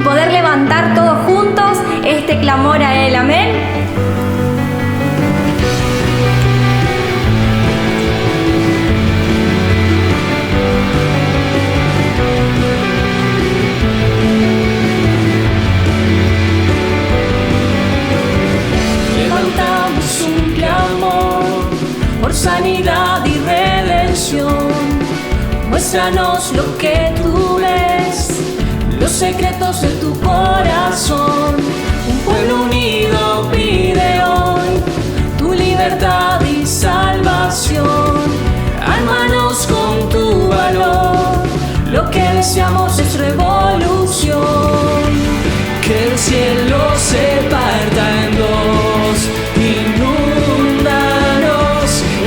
poder levantar todos juntos este clamor a Él. Amén. Levantamos un clamor por sanidad y redención. Muéstranos lo que tú ves, los secretos de tu corazón. Un pueblo unido pide hoy tu libertad y salvación. Armanos con tu valor, lo que deseamos es revolución. Que el cielo se parta en dos, inúndanos,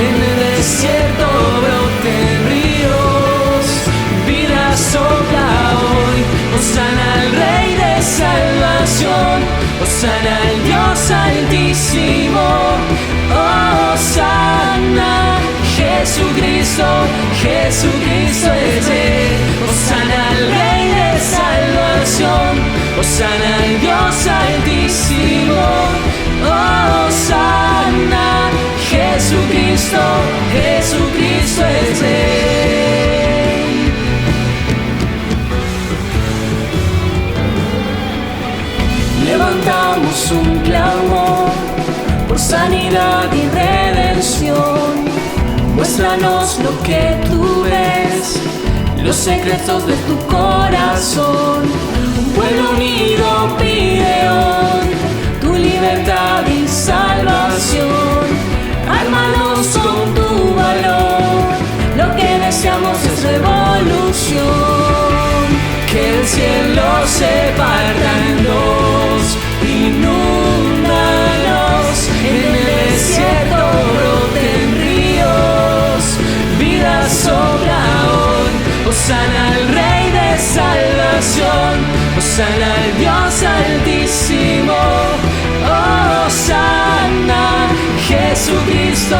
en el desierto broten ríos, vida sopla hoy. Hosana al Rey de salvación, hosana al Dios altísimo, hosana, Jesucristo, Jesucristo es Él. Hosana al Rey de salvación, hosana al Dios altísimo, hosana, Jesucristo, Jesucristo es Él. Levantamos un clamor por sanidad y redención. Muéstranos lo que tú ves, los secretos de tu corazón. Un pueblo unido pide hoy tu libertad y salvación. Armanos con tu valor, lo que deseamos es revolución. Que el cielo se parta en dos, inúndanos, en el desierto broten ríos, vida sopla hoy. Hosana al Rey de salvación, hosana al Dios altísimo, hosana, Jesucristo,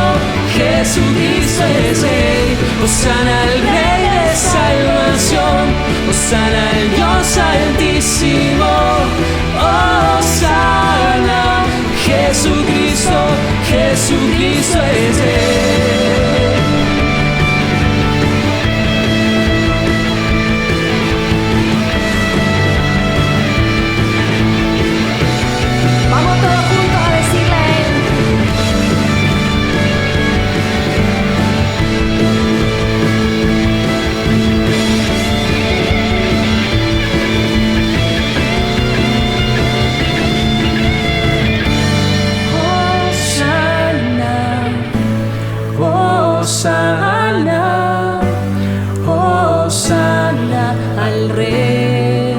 Jesucristo es Rey. Hosana al Rey de salvación, hosana al Dios altísimo, hosana, Jesucristo, Jesucristo es Rey. Vamos todos juntos a decirle a Él. Hosana, hosana al Rey.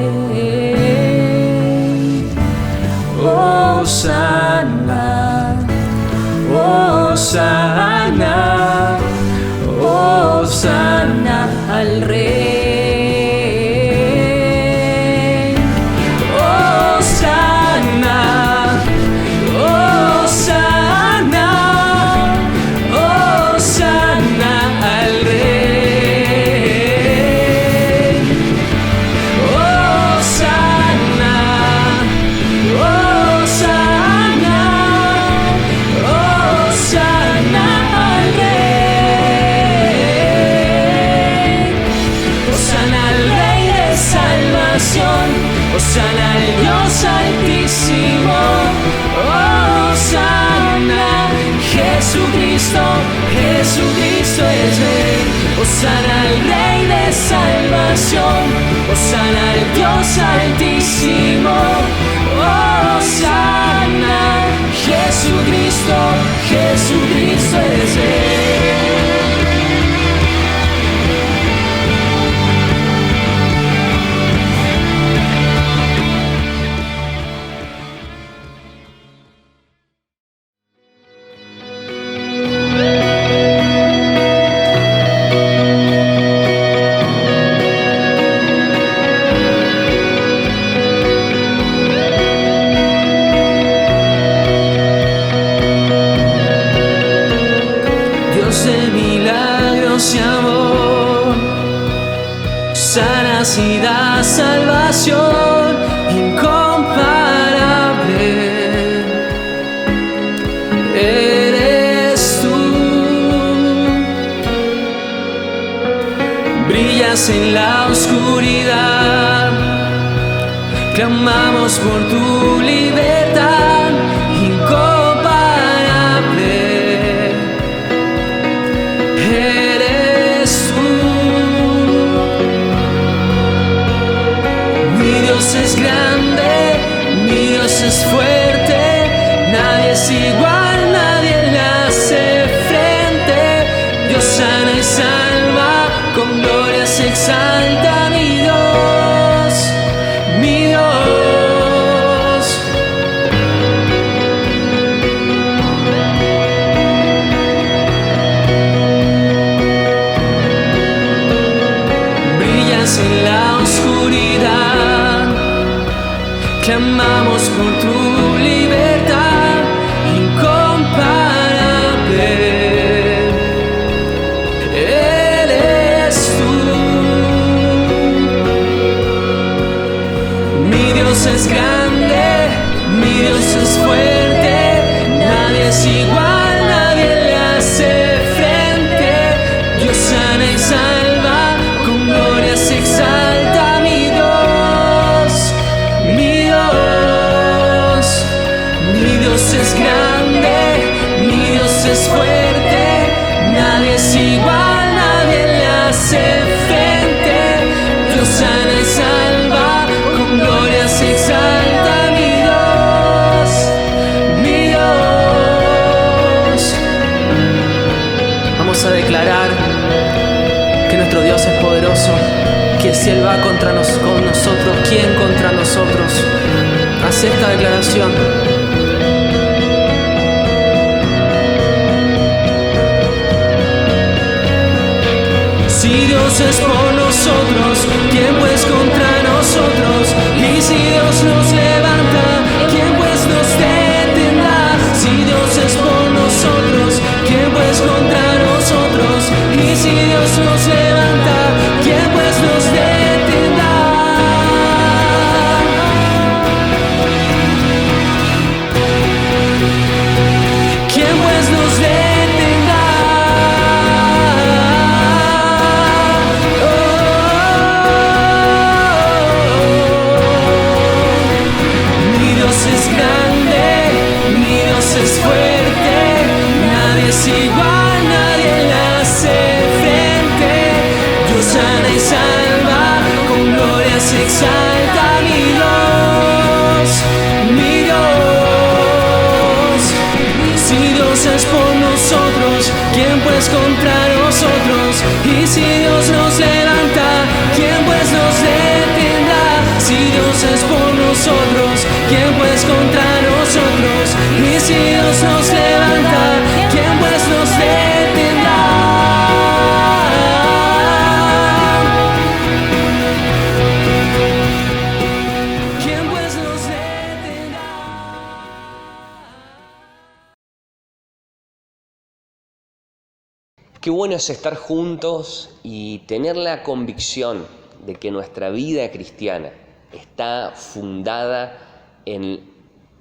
Hosana, hosana, hosana al Rey. Hosana, hosana, hosana al Rey. Hosana, hosana, hosana al Rey. Hosana al Rey de salvación, hosana al Dios altísimo, hosana, Jesucristo, Jesucristo es Rey. Hosana al Rey de salvación, hosana al Dios altísimo, hosana, Jesucristo, Jesucristo es Rey. sanas y da salvación, y brillas en la oscuridad, clamamos por tu libertad incomparable. Eres tú. Mi Dios es grande, mi Dios es fuerte, nadie es igual, nadie le hace frente. Dios sana y salva, con gloria se exalta mi Dios, mi Dios. Brillas en la oscuridad, clamamos por tu libertad incomparable. Eres tú. Mi Dios es grande, mi Dios es fuerte, nadie es igual, nadie le hace frente. Dios sana y salva, con gloria se exalta mi Dios, mi Dios. Mi Dios es grande, mi Dios es fuerte, nadie es igual, nadie le hace frente. Dios sana y salva, con gloria se exalta mi Dios, mi Dios. Vamos a declarar que nuestro Dios es poderoso, que si Él va con nosotros, ¿quién contra nosotros? Haz esta declaración. Si Dios es por nosotros, ¿quién pues contra nosotros? Y si Dios nos levanta, ¿quién pues nos detendrá? Si Dios es por nosotros, ¿quién pues contra nosotros? Y si Dios nos levanta, ¿quién pues nos detendrá? ¿Quién pues nos detendrá? Mi Dios es grande, mi Dios es fuerte, nadie es igual, nadie le hace frente. Dios sana y salva, con gloria se exalta mi Dios, mi Dios. Si Dios es por nosotros, ¿quién pues contra nosotros? Y si Dios nos levanta, ¿quién pues nos detendrá? Si Dios es por nosotros, ¿quién pues contra nosotros? Y si Dios nos levanta, ¿quién pues nos detendrá? ¿Quién pues nos detendrá? Qué bueno es estar juntos y tener la convicción de que nuestra vida cristiana está fundada en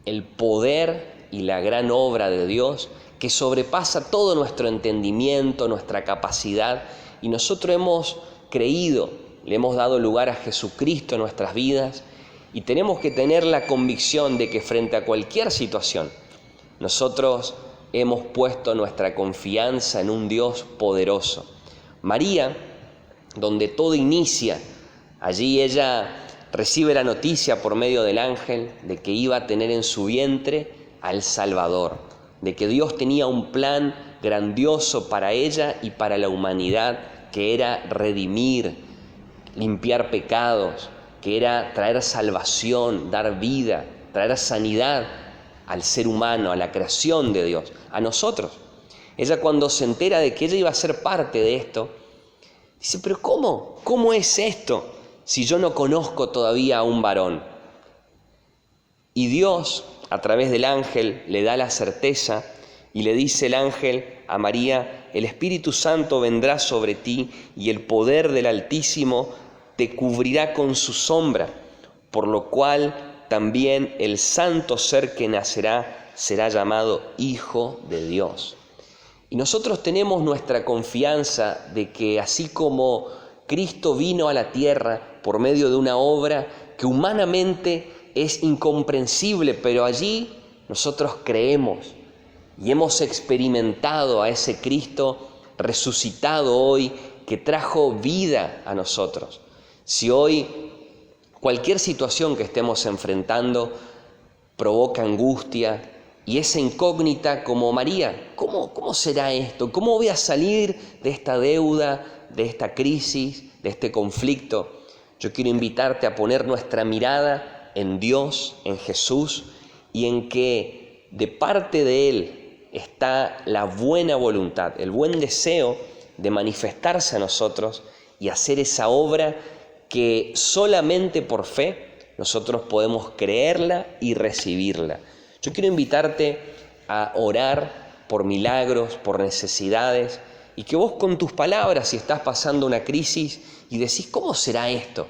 el poder y la gran obra de Dios que sobrepasa todo nuestro entendimiento, nuestra capacidad, y nosotros hemos creído, le hemos dado lugar a Jesucristo en nuestras vidas, y tenemos que tener la convicción de que frente a cualquier situación nosotros hemos puesto nuestra confianza en un Dios poderoso. María, donde todo inicia, allí ella recibe la noticia por medio del ángel de que iba a tener en su vientre al Salvador, de que Dios tenía un plan grandioso para ella y para la humanidad, que era redimir, limpiar pecados, que era traer salvación, dar vida, traer sanidad al ser humano, a la creación de Dios, a nosotros. Ella, cuando se entera de que ella iba a ser parte de esto, dice: pero ¿cómo es esto si yo no conozco todavía a un varón? Y Dios, a través del ángel, le da la certeza y le dice el ángel a María: el Espíritu Santo vendrá sobre ti y el poder del Altísimo te cubrirá con su sombra, por lo cual también el santo ser que nacerá será llamado Hijo de Dios. Y nosotros tenemos nuestra confianza de que así como Cristo vino a la tierra por medio de una obra que humanamente es incomprensible, pero allí nosotros creemos y hemos experimentado a ese Cristo resucitado hoy que trajo vida a nosotros. Si hoy cualquier situación que estemos enfrentando provoca angustia y esa incógnita como María, ¿cómo será esto? ¿Cómo voy a salir de esta deuda, de esta crisis, de este conflicto? Yo quiero invitarte a poner nuestra mirada en Dios, en Jesús, y en que de parte de Él está la buena voluntad, el buen deseo de manifestarse a nosotros y hacer esa obra que solamente por fe nosotros podemos creerla y recibirla. Yo quiero invitarte a orar por milagros, por necesidades, y que vos con tus palabras, si estás pasando una crisis y decís, ¿cómo será esto?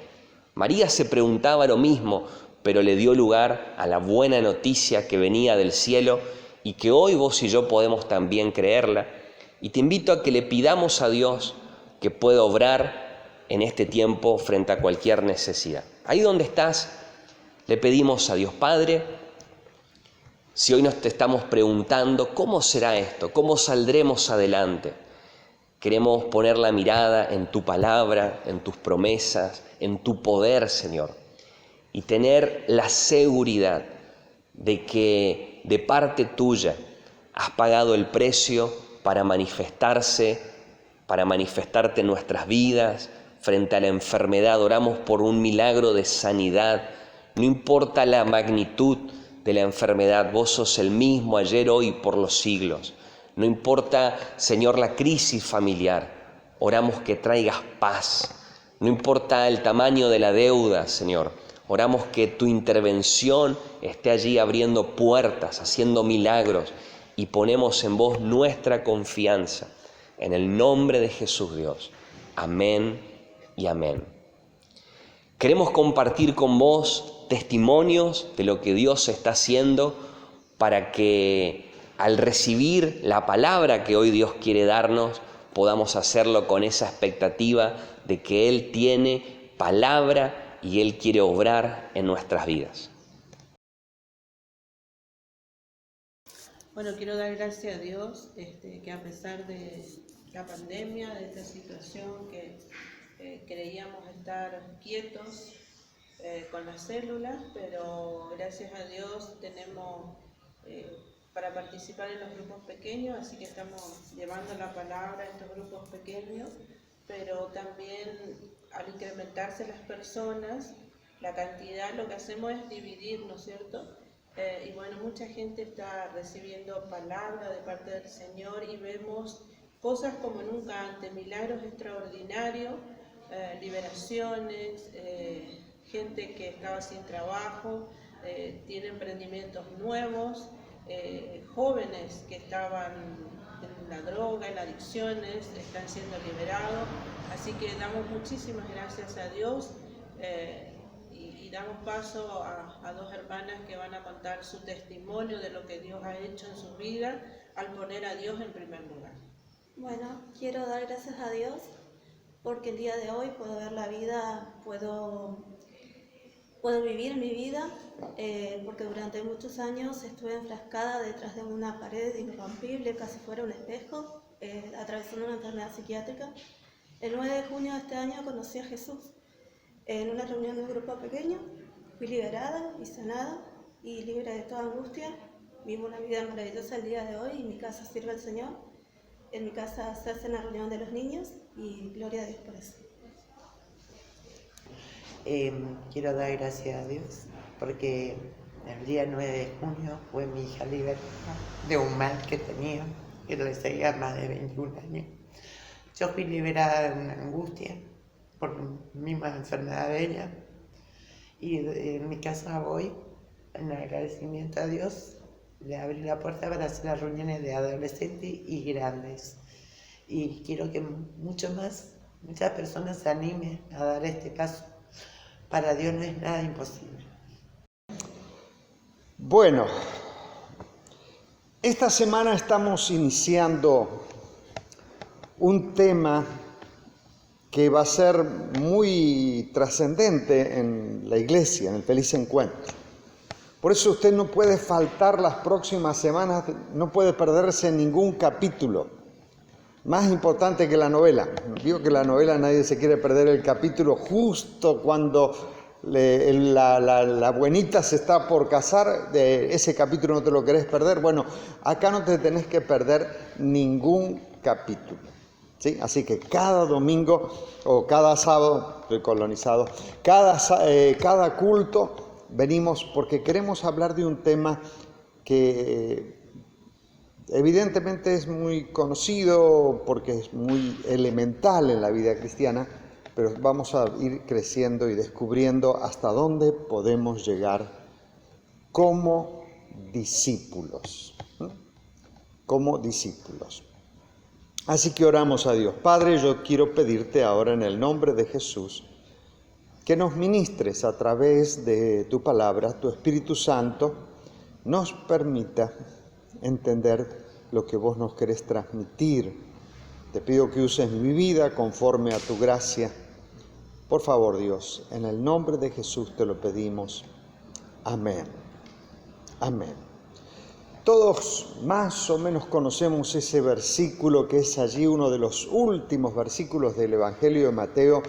María se preguntaba lo mismo, pero le dio lugar a la buena noticia que venía del cielo y que hoy vos y yo podemos también creerla. Y te invito a que le pidamos a Dios que pueda obrar en este tiempo frente a cualquier necesidad. Ahí donde estás, le pedimos a Dios Padre, si hoy nos te estamos preguntando, ¿cómo será esto? ¿Cómo saldremos adelante? Queremos poner la mirada en tu palabra, en tus promesas, en tu poder, Señor, y tener la seguridad de que de parte tuya has pagado el precio para manifestarte en nuestras vidas. Frente a la enfermedad, oramos por un milagro de sanidad. No importa la magnitud de la enfermedad, vos sos el mismo ayer, hoy y por los siglos. No importa, Señor, la crisis familiar, oramos que traigas paz. No importa el tamaño de la deuda, Señor, oramos que tu intervención esté allí abriendo puertas, haciendo milagros, y ponemos en vos nuestra confianza. En el nombre de Jesús, Dios. Amén y amén. Queremos compartir con vos testimonios de lo que Dios está haciendo para que al recibir la palabra que hoy Dios quiere darnos, podamos hacerlo con esa expectativa de que Él tiene palabra y Él quiere obrar en nuestras vidas. Bueno, quiero dar gracias a Dios que a pesar de la pandemia, de esta situación que creíamos estar quietos con las células, pero gracias a Dios tenemos para participar en los grupos pequeños, así que estamos llevando la palabra a estos grupos pequeños, pero también al incrementarse las personas, la cantidad, lo que hacemos es dividir, ¿no es cierto? Y bueno, mucha gente está recibiendo palabra de parte del Señor y vemos cosas como nunca antes, milagros extraordinarios, liberaciones, gente que estaba sin trabajo, tiene emprendimientos nuevos, jóvenes que estaban en la droga, en adicciones, están siendo liberados. Así que damos muchísimas gracias a Dios y damos paso a dos hermanas que van a contar su testimonio de lo que Dios ha hecho en su vida al poner a Dios en primer lugar. Bueno, quiero dar gracias a Dios porque el día de hoy puedo ver la vida, puedo vivir mi vida, porque durante muchos años estuve enfrascada detrás de una pared irrompible, casi fuera un espejo, atravesando una enfermedad psiquiátrica. El 9 de junio de este año conocí a Jesús en una reunión de un grupo pequeño. Fui liberada y sanada y libre de toda angustia. Vivo una vida maravillosa el día de hoy y en mi casa sirve al Señor. En mi casa se hace la reunión de los niños y gloria a Dios por eso. Quiero dar gracias a Dios porque el día 9 de junio fue mi hija liberada de un mal que tenía, que le seguía más de 21 años. Yo fui liberada de una angustia por la misma enfermedad de ella y en mi casa hoy, en agradecimiento a Dios, le abrí la puerta para hacer las reuniones de adolescentes y grandes. Y quiero que muchas personas se animen a dar este paso. Para Dios no es nada imposible. Bueno, esta semana estamos iniciando un tema que va a ser muy trascendente en la iglesia, en el Feliz Encuentro. Por eso usted no puede faltar las próximas semanas, no puede perderse ningún capítulo. Más importante que la novela. Digo que la novela nadie se quiere perder el capítulo justo cuando la buenita se está por casar, ese capítulo no te lo querés perder. Bueno, acá no te tenés que perder ningún capítulo, ¿sí? Así que cada domingo o cada sábado, estoy colonizado, cada culto venimos porque queremos hablar de un tema que evidentemente es muy conocido porque es muy elemental en la vida cristiana, pero vamos a ir creciendo y descubriendo hasta dónde podemos llegar como discípulos. Como discípulos. Así que oramos a Dios. Padre, yo quiero pedirte ahora en el nombre de Jesús que nos ministres a través de tu palabra, tu Espíritu Santo nos permita entender lo que vos nos querés transmitir. Te pido que uses mi vida conforme a tu gracia. Por favor, Dios, en el nombre de Jesús te lo pedimos. Amén. Amén. Todos más o menos conocemos ese versículo que es allí uno de los últimos versículos del Evangelio de Mateo,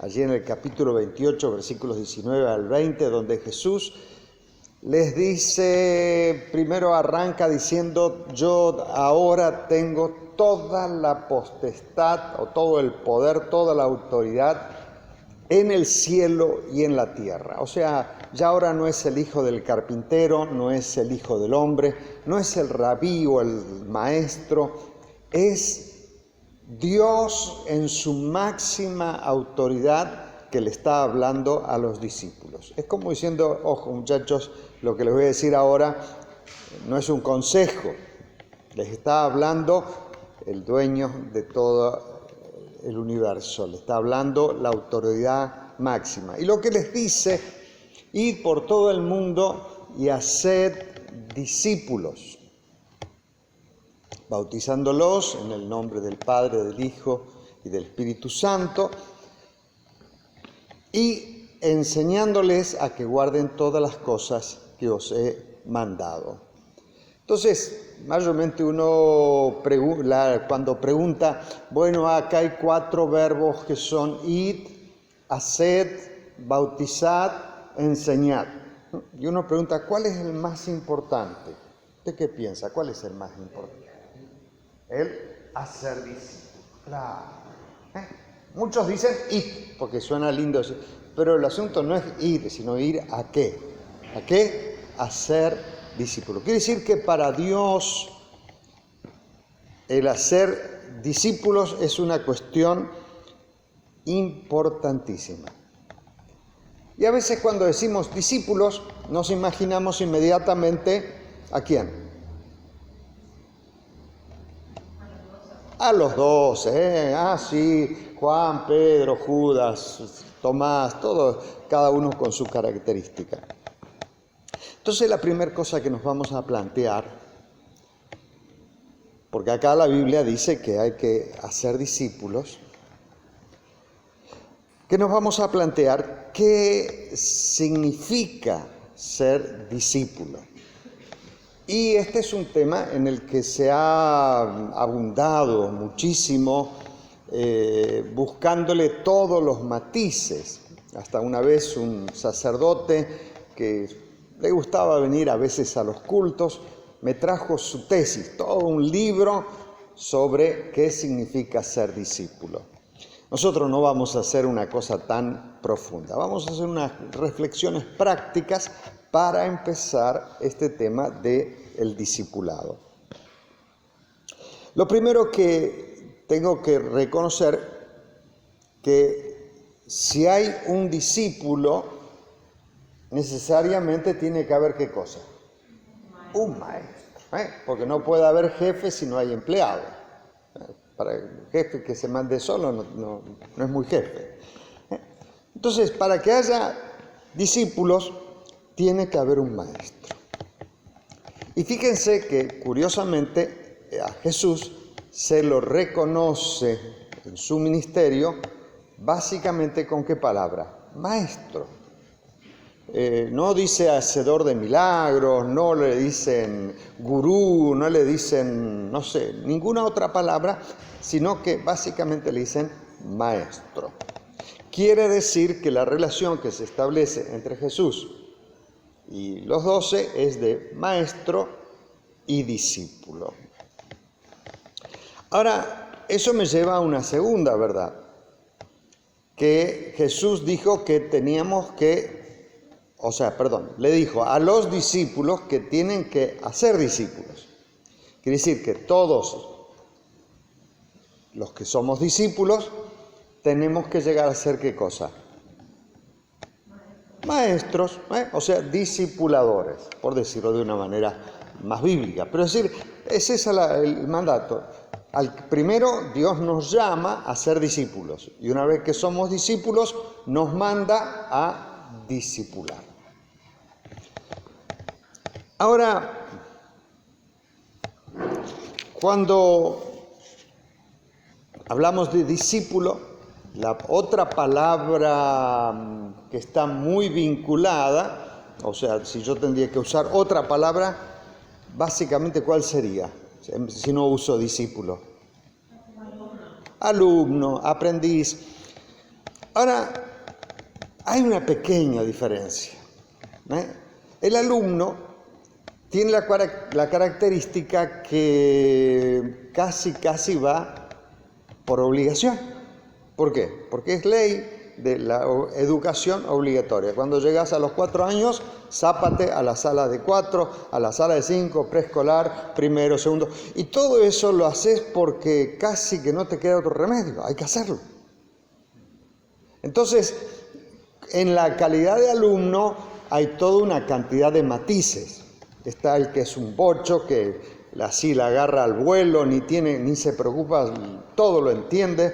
allí en el capítulo 28, versículos 19 al 20, donde Jesús les dice, primero arranca diciendo, yo ahora tengo toda la potestad o todo el poder, toda la autoridad en el cielo y en la tierra. O sea, ya ahora no es el hijo del carpintero, no es el hijo del hombre, no es el rabí o el maestro, es Dios en su máxima autoridad que le está hablando a los discípulos. Es como diciendo, ojo muchachos, lo que les voy a decir ahora no es un consejo, les está hablando el dueño de todo el universo, le está hablando la autoridad máxima. Y lo que les dice, id por todo el mundo y haced discípulos, bautizándolos en el nombre del Padre, del Hijo y del Espíritu Santo, y enseñándoles a que guarden todas las cosas que os he mandado. Entonces, mayormente uno cuando pregunta, bueno, acá hay 4 verbos que son id, haced, bautizad, enseñad. Y uno pregunta, ¿cuál es el más importante? ¿Usted qué piensa? ¿Cuál es el más importante? El hacer discípulos. Claro. Muchos dicen id, porque suena lindo, pero el asunto no es ir, sino ir a qué. ¿A qué? A ser discípulo. Quiere decir que para Dios el hacer discípulos es una cuestión importantísima. Y a veces cuando decimos discípulos nos imaginamos inmediatamente ¿a quién? A los 12, sí, Juan, Pedro, Judas, Tomás, todos, cada uno con su característica. Entonces la primera cosa que nos vamos a plantear, porque acá la Biblia dice que hay que hacer discípulos, que nos vamos a plantear qué significa ser discípulo. Y este es un tema en el que se ha abundado muchísimo, buscándole todos los matices. Hasta una vez un sacerdote que le gustaba venir a veces a los cultos, me trajo su tesis, todo un libro sobre qué significa ser discípulo. Nosotros no vamos a hacer una cosa tan profunda, vamos a hacer unas reflexiones prácticas para empezar este tema del discipulado. Lo primero que tengo que reconocer que si hay un discípulo, necesariamente tiene que haber ¿qué cosa? Un maestro, porque no puede haber jefe si no hay empleado. Para el jefe que se mande solo no es muy jefe. Entonces, para que haya discípulos, tiene que haber un maestro. Y fíjense que, curiosamente, a Jesús se lo reconoce en su ministerio básicamente ¿con qué palabra? Maestro. No dice hacedor de milagros, no le dicen gurú, no le dicen, no sé, ninguna otra palabra, sino que básicamente le dicen maestro. Quiere decir que la relación que se establece entre Jesús y los 12 es de maestro y discípulo. Ahora, eso me lleva a una segunda verdad, que Jesús dijo que teníamos que, le dijo a los discípulos que tienen que hacer discípulos. Quiere decir que todos los que somos discípulos tenemos que llegar a ser ¿qué cosa? Maestros, o sea, discipuladores, por decirlo de una manera más bíblica. Pero es decir, ese es el mandato. Primero, Dios nos llama a ser discípulos. Y una vez que somos discípulos, nos manda a discipular. Ahora, cuando hablamos de discípulo, la otra palabra que está muy vinculada, o sea, si yo tendría que usar otra palabra, básicamente, ¿cuál sería? Si no uso discípulo. Alumno, aprendiz. Ahora, hay una pequeña diferencia. El alumno tiene la característica que casi va por obligación. ¿Por qué? Porque es ley de la educación obligatoria. Cuando llegas a los 4 años, zápate a la sala de 4, a la sala de 5, preescolar, primero, segundo. Y todo eso lo haces porque casi que no te queda otro remedio, hay que hacerlo. Entonces, en la calidad de alumno hay toda una cantidad de matices. Está el que es un bocho, que así la agarra al vuelo, ni se preocupa, todo lo entiende.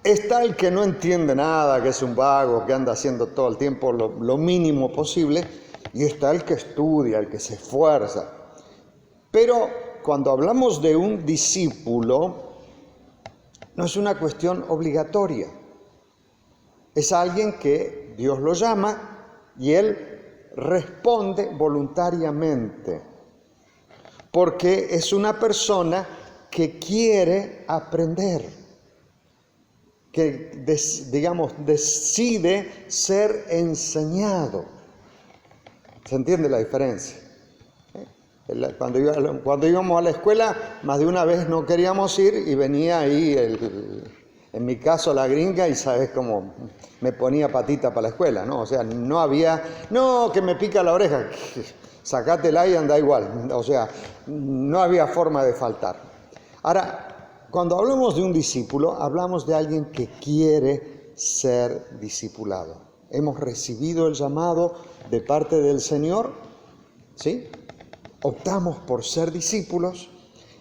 Está el que no entiende nada, que es un vago, que anda haciendo todo el tiempo lo mínimo posible. Y está el que estudia, el que se esfuerza. Pero cuando hablamos de un discípulo, no es una cuestión obligatoria. Es alguien que Dios lo llama y él responde voluntariamente. Porque es una persona que quiere aprender, que decide ser enseñado. ¿Se entiende la diferencia? Cuando íbamos a la escuela, más de una vez no queríamos ir y venía ahí, en mi caso, la gringa, y sabes cómo me ponía patita para la escuela, ¿no? O sea, no había, que me pica la oreja, sacátela y anda igual. O sea, no había forma de faltar. Ahora, cuando hablamos de un discípulo, hablamos de alguien que quiere ser discipulado. Hemos recibido el llamado de parte del Señor, ¿sí? Optamos por ser discípulos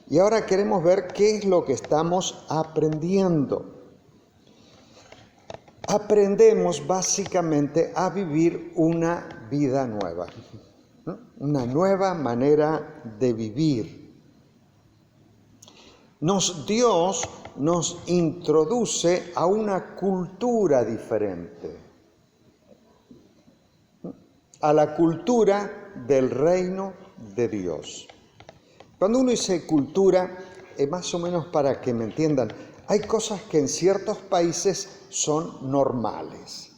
y ahora queremos ver qué es lo que estamos aprendiendo. Aprendemos básicamente a vivir una vida nueva, una nueva manera de vivir. Dios nos introduce a una cultura diferente, a la cultura del reino de Dios. Cuando uno dice cultura, más o menos para que me entiendan, hay cosas que en ciertos países son normales.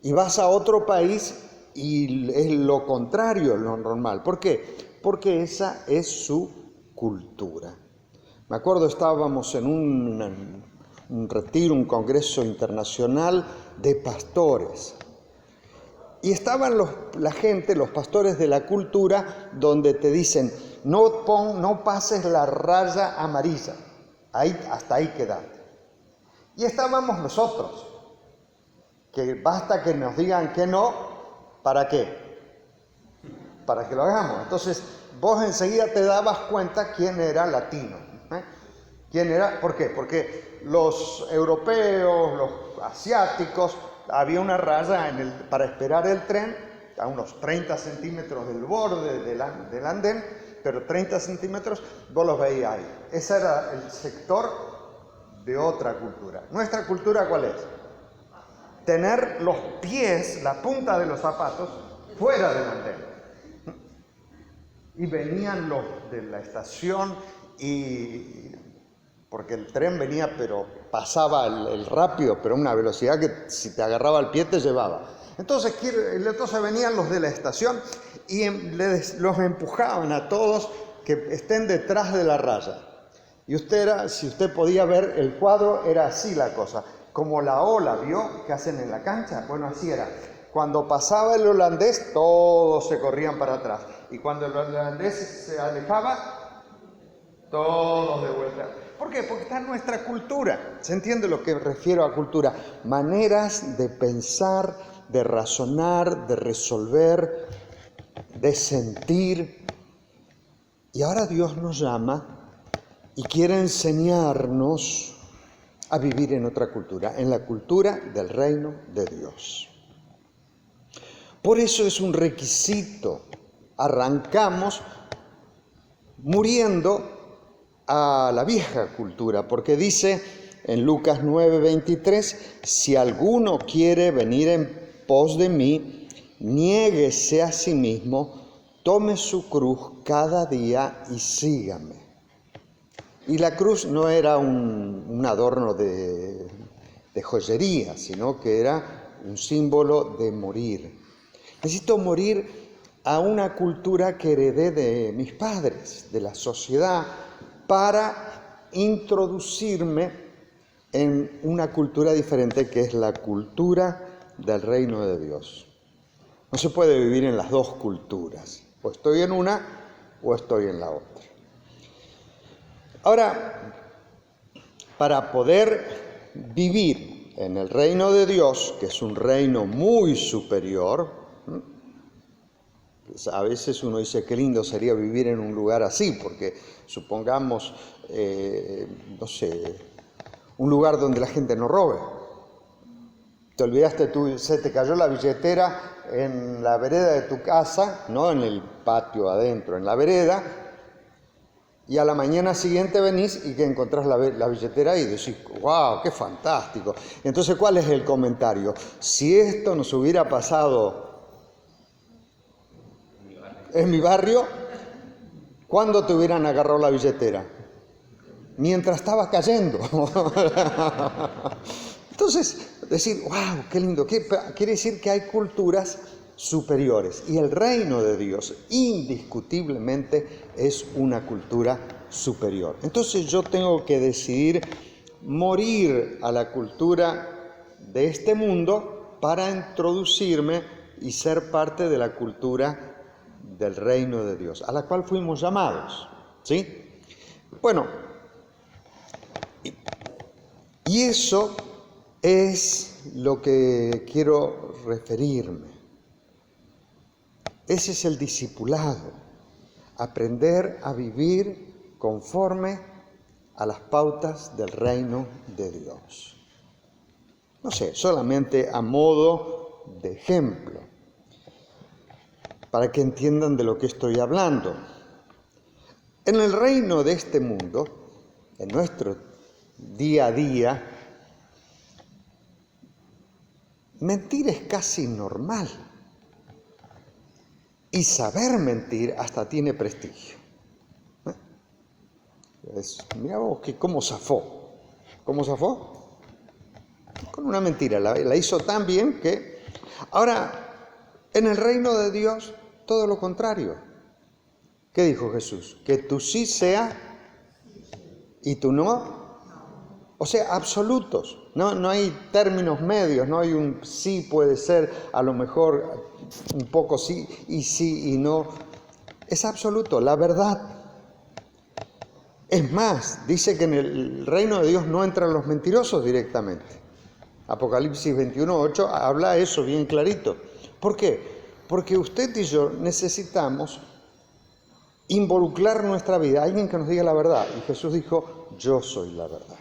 Y vas a otro país y es lo contrario, lo normal. ¿Por qué? Porque esa es su cultura. Me acuerdo, estábamos en un retiro, un congreso internacional de pastores. Y estaban la gente, los pastores de la cultura, donde te dicen, no pases la raya amarilla, hasta ahí quédate. Y estábamos nosotros, que basta que nos digan que no, ¿para qué? Para que lo hagamos. Entonces, vos enseguida te dabas cuenta quién era latino. ¿Quién era? ¿Por qué? Porque los europeos, los asiáticos, había una raya para esperar el tren, a unos 30 centímetros del borde del andén, pero 30 centímetros, vos los veías ahí. Ese era el sector de otra cultura. ¿Nuestra cultura cuál es? Tener los pies, la punta de los zapatos, fuera del andén. Y venían los de la estación porque el tren venía, pero pasaba el rápido, pero a una velocidad que si te agarraba el pie te llevaba. Entonces venían los de la estación y los empujaban a todos que estén detrás de la raya. Y si usted podía ver el cuadro, era así la cosa. Como la ola, ¿vio? Que hacen en la cancha. Bueno, así era. Cuando pasaba el holandés, todos se corrían para atrás. Y cuando el holandés se alejaba, todos de vuelta. ¿Por qué? Porque está en nuestra cultura. ¿Se entiende lo que refiero a cultura? Maneras de pensar, de razonar, de resolver, de sentir. Y ahora Dios nos llama y quiere enseñarnos a vivir en otra cultura, en la cultura del reino de Dios. Por eso es un requisito. Arrancamos muriendo a la vieja cultura, porque dice en Lucas 9:23, si alguno quiere venir en pos de mí, niéguese a sí mismo, tome su cruz cada día y sígame. Y la cruz no era un adorno de joyería, sino que era un símbolo de morir. Necesito morir a una cultura que heredé de mis padres, de la sociedad, para introducirme en una cultura diferente, que es la cultura del reino de Dios. No se puede vivir en las dos culturas, o estoy en una o estoy en la otra. Ahora, para poder vivir en el reino de Dios, que es un reino muy superior, a veces uno dice qué lindo sería vivir en un lugar así, porque supongamos, un lugar donde la gente no robe. Te olvidaste se te cayó la billetera en la vereda de tu casa, no en el patio adentro, en la vereda, y a la mañana siguiente venís y que encontrás la billetera ahí y decís, wow, qué fantástico. Entonces, ¿cuál es el comentario? Si esto nos hubiera pasado en mi barrio, ¿cuándo te hubieran agarrado la billetera? Mientras estaba cayendo. Entonces, decir, wow, qué lindo. Quiere decir que hay culturas superiores. Y el reino de Dios, indiscutiblemente, es una cultura superior. Entonces yo tengo que decidir morir a la cultura de este mundo para introducirme y ser parte de la cultura del reino de Dios, a la cual fuimos llamados, ¿sí? Bueno, y eso es lo que quiero referirme. Ese es el discipulado, aprender a vivir conforme a las pautas del reino de Dios. No sé, solamente a modo de ejemplo, para que entiendan de lo que estoy hablando. En el reino de este mundo, en nuestro día a día, mentir es casi normal. Y saber mentir hasta tiene prestigio. Mirá vos cómo zafó. ¿Cómo zafó? Con una mentira. La hizo tan bien que... Ahora, en el reino de Dios, todo lo contrario. ¿Qué dijo Jesús? Que tu sí sea y tu no. O sea, absolutos. No hay términos medios, no hay un sí puede ser, a lo mejor un poco sí y no. Es absoluto, la verdad. Es más, dice que en el reino de Dios no entran los mentirosos directamente. Apocalipsis 21:8 habla eso bien clarito. ¿Por qué? Porque usted y yo necesitamos involucrar nuestra vida, alguien que nos diga la verdad. Y Jesús dijo, yo soy la verdad.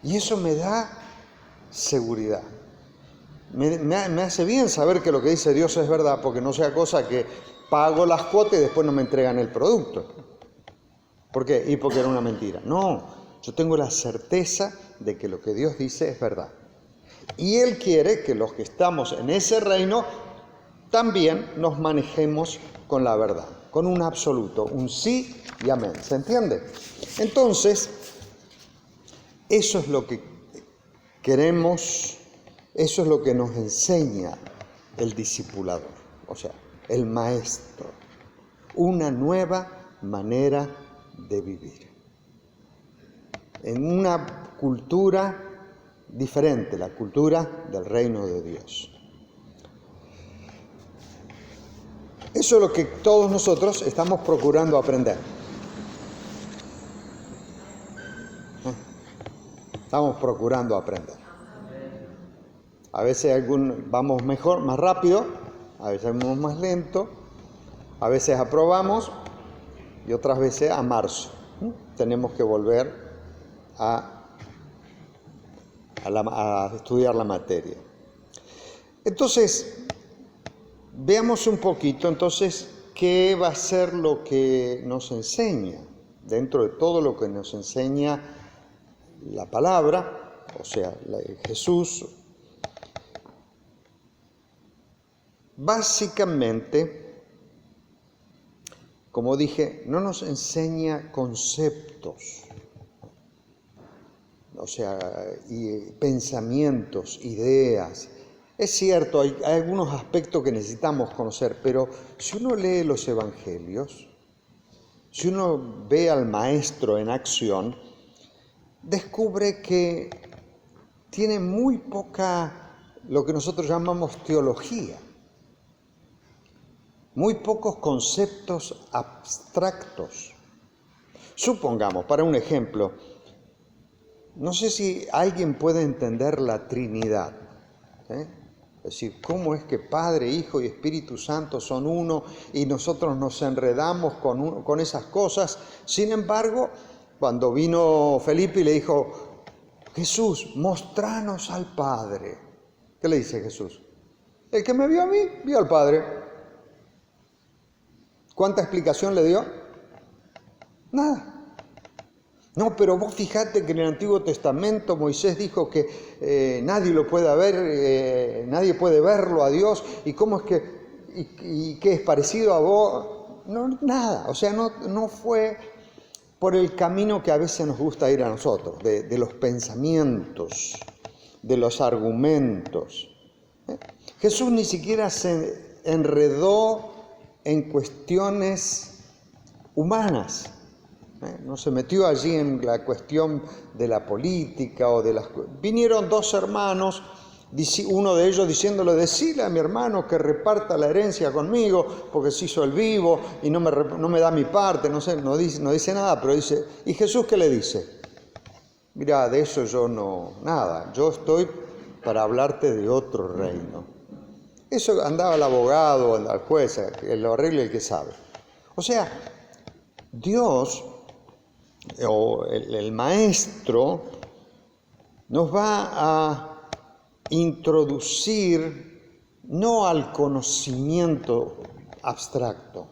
Y eso me da seguridad. Me hace bien saber que lo que dice Dios es verdad, porque no sea cosa que pago las cuotas y después no me entregan el producto. ¿Por qué? Y porque era una mentira. No, Yo tengo la certeza de que lo que Dios dice es verdad. Y Él quiere que los que estamos en ese reino también nos manejemos con la verdad, con un absoluto, un sí y amén. ¿Se entiende? Entonces, eso es lo que queremos, eso es lo que nos enseña el discipulador, o sea, el maestro. Una nueva manera de vivir. En una cultura diferente, la cultura del reino de Dios. Eso es lo que todos nosotros estamos procurando aprender. Estamos procurando aprender. A veces vamos mejor, más rápido, a veces vamos más lento, a veces aprobamos y otras veces a marzo. Tenemos que volver a estudiar la materia. Entonces, veamos un poquito entonces qué va a ser lo que nos enseña, dentro de todo lo que nos enseña la palabra, o sea, Jesús. Básicamente, como dije, no nos enseña conceptos, o sea, pensamientos, ideas. Es cierto, hay algunos aspectos que necesitamos conocer, pero si uno lee los evangelios, si uno ve al maestro en acción, descubre que tiene muy poca, lo que nosotros llamamos teología. Muy pocos conceptos abstractos. Supongamos, para un ejemplo, no sé si alguien puede entender la Trinidad. Es decir, ¿cómo es que Padre, Hijo y Espíritu Santo son uno y nosotros nos enredamos con esas cosas? Sin embargo, cuando vino Felipe y le dijo, Jesús, mostranos al Padre. ¿Qué le dice Jesús? El que me vio a mí, vio al Padre. ¿Cuánta explicación le dio? Nada. No, pero vos fijate que en el Antiguo Testamento Moisés dijo que nadie lo puede ver, nadie puede verlo a Dios, y cómo es que, y qué es parecido a vos. No, nada, o sea, no fue por el camino que a veces nos gusta ir a nosotros, de los pensamientos, de los argumentos. Jesús ni siquiera se enredó en cuestiones humanas. No se metió allí en la cuestión de la política o de las... Vinieron dos hermanos, uno de ellos diciéndole, decile a mi hermano que reparta la herencia conmigo, porque se hizo el vivo y no me da mi parte, no dice nada, pero dice... ¿Y Jesús qué le dice? Mira, de eso yo nada, yo estoy para hablarte de otro reino. Eso andaba el abogado, al juez, el arreglo el que sabe. O sea, Dios, o el maestro, nos va a introducir no al conocimiento abstracto.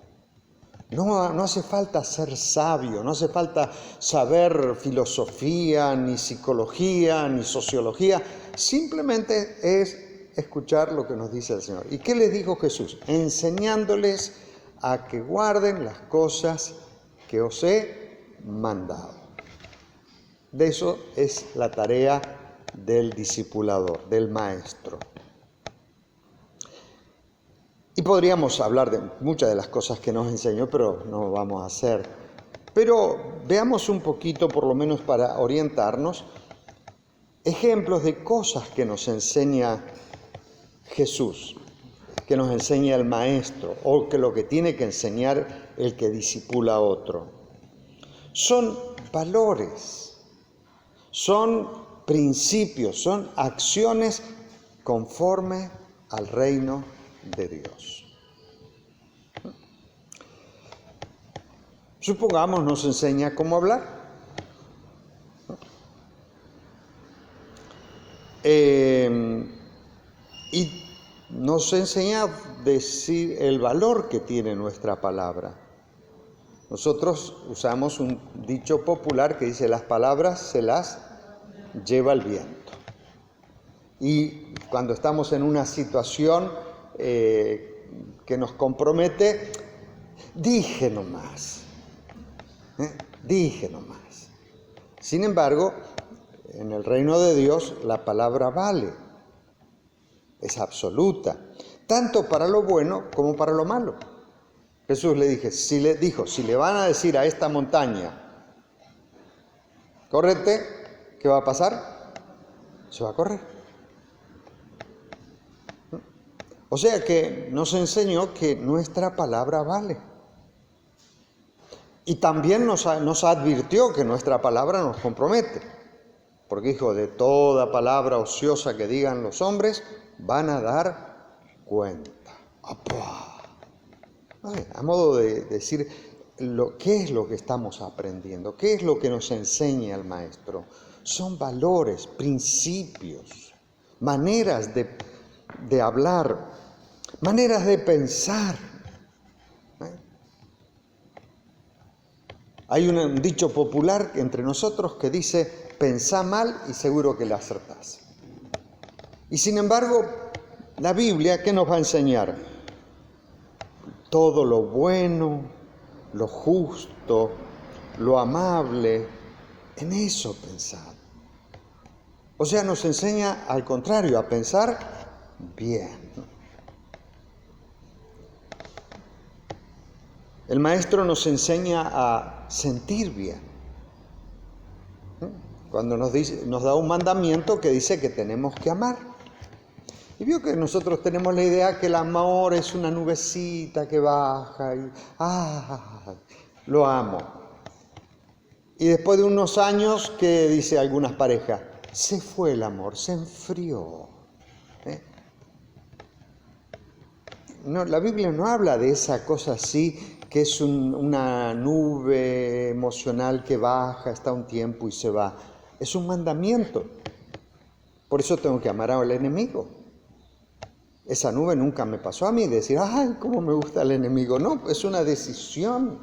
No hace falta ser sabio, no hace falta saber filosofía, ni psicología, ni sociología. Simplemente es escuchar lo que nos dice el Señor. ¿Y qué les dijo Jesús? Enseñándoles a que guarden las cosas que os he mandado. De eso es la tarea del discipulador, del maestro. Y podríamos hablar de muchas de las cosas que nos enseñó, pero no lo vamos a hacer. Pero veamos un poquito, por lo menos para orientarnos, ejemplos de cosas que nos enseña Jesús, que nos enseña el maestro, o que lo que tiene que enseñar el que discipula a otro. Son valores, son principios, son acciones conforme al reino de Dios. Supongamos nos enseña cómo hablar. Y nos enseña a decir el valor que tiene nuestra palabra. Nosotros usamos un dicho popular que dice: las palabras se las lleva el viento. Y cuando estamos en una situación que nos compromete, dije nomás. Dije nomás. Sin embargo, en el reino de Dios la palabra vale. Es absoluta. Tanto para lo bueno como para lo malo. Jesús le dijo, si le van a decir a esta montaña, córrete, ¿qué va a pasar? Se va a correr. O sea que nos enseñó que nuestra palabra vale. Y también nos advirtió que nuestra palabra nos compromete. Porque dijo, de toda palabra ociosa que digan los hombres, van a dar cuenta. ¡Apá! A modo de decir, ¿qué es lo que estamos aprendiendo? ¿Qué es lo que nos enseña el maestro? Son valores, principios, maneras de hablar, maneras de pensar. Hay un dicho popular entre nosotros que dice, pensá mal y seguro que le acertás. Y sin embargo, la Biblia, ¿qué nos va a enseñar? Todo lo bueno, lo justo, lo amable, en eso pensar. O sea, nos enseña al contrario, a pensar bien. El maestro nos enseña a sentir bien. Cuando nos da un mandamiento que dice que tenemos que amar. Y vio que nosotros tenemos la idea que el amor es una nubecita que baja y lo amo. Y después de unos años, ¿qué dice algunas parejas? Se fue el amor, se enfrió. No, la Biblia no habla de esa cosa así, que es una nube emocional que baja, está un tiempo y se va. Es un mandamiento. Por eso tengo que amar al enemigo. Esa nube nunca me pasó a mí, decir, ¡ay, cómo me gusta el enemigo! No, es una decisión.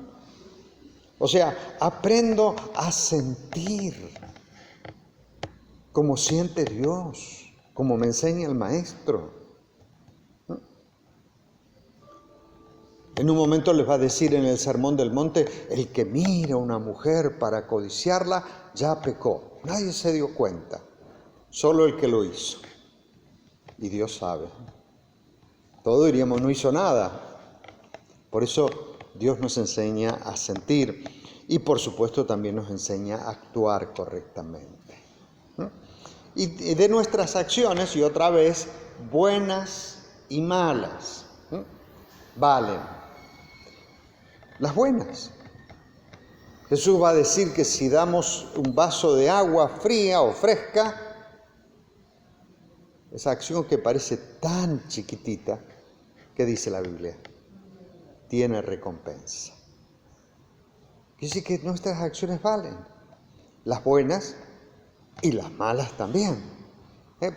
O sea, aprendo a sentir como siente Dios, como me enseña el maestro. En un momento les va a decir en el Sermón del Monte, el que mira a una mujer para codiciarla, ya pecó. Nadie se dio cuenta, solo el que lo hizo. Y Dios sabe. Todos diríamos, no hizo nada. Por eso Dios nos enseña a sentir y por supuesto también nos enseña a actuar correctamente. Y de nuestras acciones, y otra vez, buenas y malas, valen. Las buenas. Jesús va a decir que si damos un vaso de agua fría o fresca, esa acción que parece tan chiquitita, ¿qué dice la Biblia? Tiene recompensa. Quiere decir que nuestras acciones valen, las buenas y las malas también.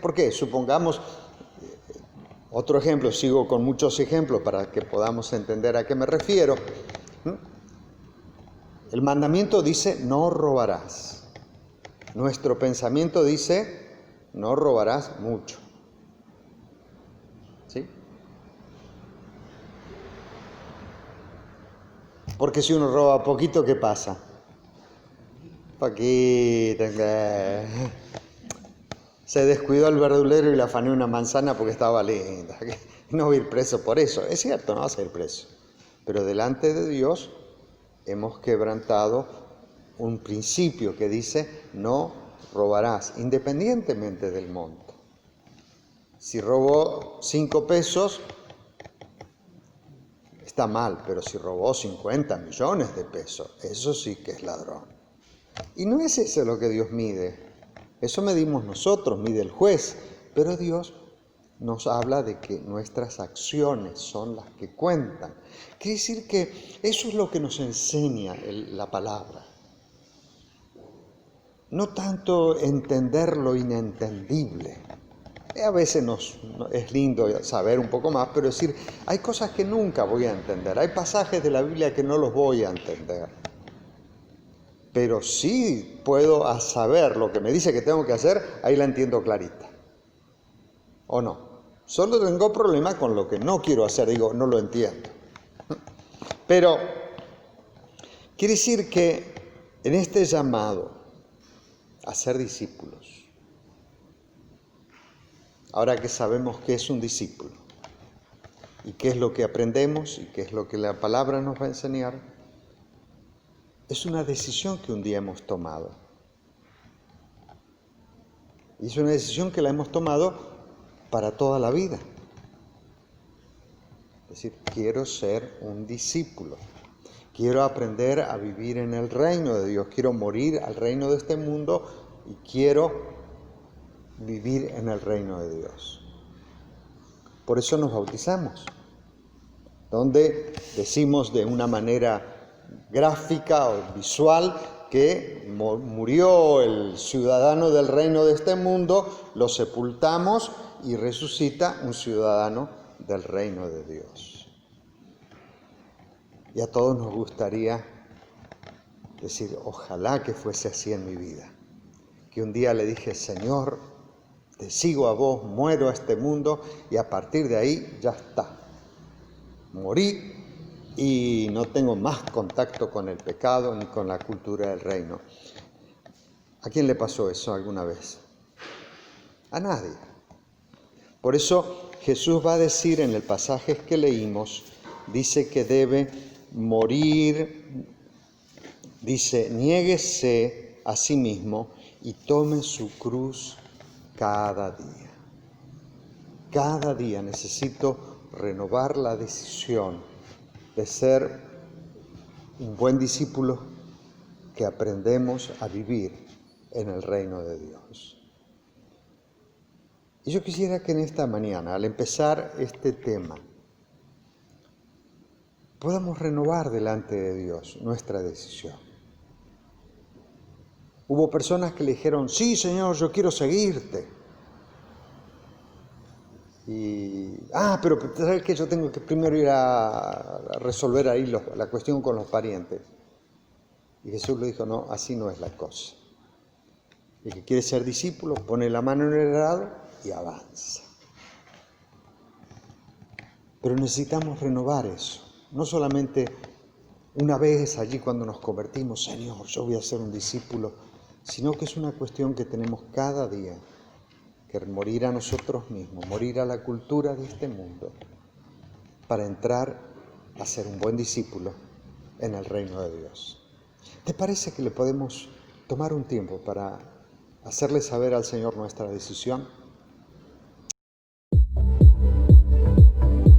¿Por qué? Supongamos, otro ejemplo, sigo con muchos ejemplos para que podamos entender a qué me refiero. El mandamiento dice, no robarás. Nuestro pensamiento dice, no robarás mucho. ¿Sí? Porque si uno roba poquito, ¿qué pasa? Poquito. Se descuidó el verdulero y le afané una manzana porque estaba linda. No voy a ir preso por eso. Es cierto, no vas a ir preso. Pero delante de Dios hemos quebrantado un principio que dice, no robarás, independientemente del monto. Si robó 5 pesos, está mal, pero si robó 50 millones de pesos, eso sí que es ladrón. Y no es eso lo que Dios mide. Eso medimos nosotros, mide el juez, pero Dios nos habla de que nuestras acciones son las que cuentan. Quiere decir que eso es lo que nos enseña la palabra. No tanto entender lo inentendible. A veces es lindo saber un poco más, pero decir, hay cosas que nunca voy a entender, hay pasajes de la Biblia que no los voy a entender, pero sí puedo saber lo que me dice que tengo que hacer, ahí la entiendo clarita, ¿o no? Solo tengo problema con lo que no quiero hacer, digo, no lo entiendo. Pero quiere decir que en este llamado a ser discípulos, ahora que sabemos qué es un discípulo y qué es lo que aprendemos y qué es lo que la palabra nos va a enseñar, es una decisión que un día hemos tomado. Y es una decisión que la hemos tomado para toda la vida. Es decir, quiero ser un discípulo. Quiero aprender a vivir en el reino de Dios. Quiero morir al reino de este mundo y quiero vivir en el reino de Dios. Por eso nos bautizamos, donde decimos de una manera gráfica o visual que murió el ciudadano del reino de este mundo, lo sepultamos y resucita un ciudadano del reino de Dios. Y a todos nos gustaría decir, ojalá que fuese así en mi vida, que un día le dije, Señor, te sigo a vos, muero a este mundo y a partir de ahí ya está. Morí y no tengo más contacto con el pecado ni con la cultura del reino. ¿A quién le pasó eso alguna vez? A nadie. Por eso Jesús va a decir en el pasaje que leímos, dice que debe morir, dice, niéguese a sí mismo y tome su cruz cada día. Cada día necesito renovar la decisión de ser un buen discípulo que aprendemos a vivir en el reino de Dios. Y yo quisiera que en esta mañana, al empezar este tema, podamos renovar delante de Dios nuestra decisión. Hubo personas que le dijeron, sí, Señor, yo quiero seguirte. Pero ¿sabes qué? Yo tengo que primero ir a resolver ahí la cuestión con los parientes. Y Jesús le dijo, no, así no es la cosa. El que quiere ser discípulo pone la mano en el arado y avanza. Pero necesitamos renovar eso. No solamente una vez allí cuando nos convertimos, Señor, yo voy a ser un discípulo, sino que es una cuestión que tenemos cada día, que morir a nosotros mismos, morir a la cultura de este mundo, para entrar a ser un buen discípulo en el reino de Dios. ¿Te parece que le podemos tomar un tiempo para hacerle saber al Señor nuestra decisión?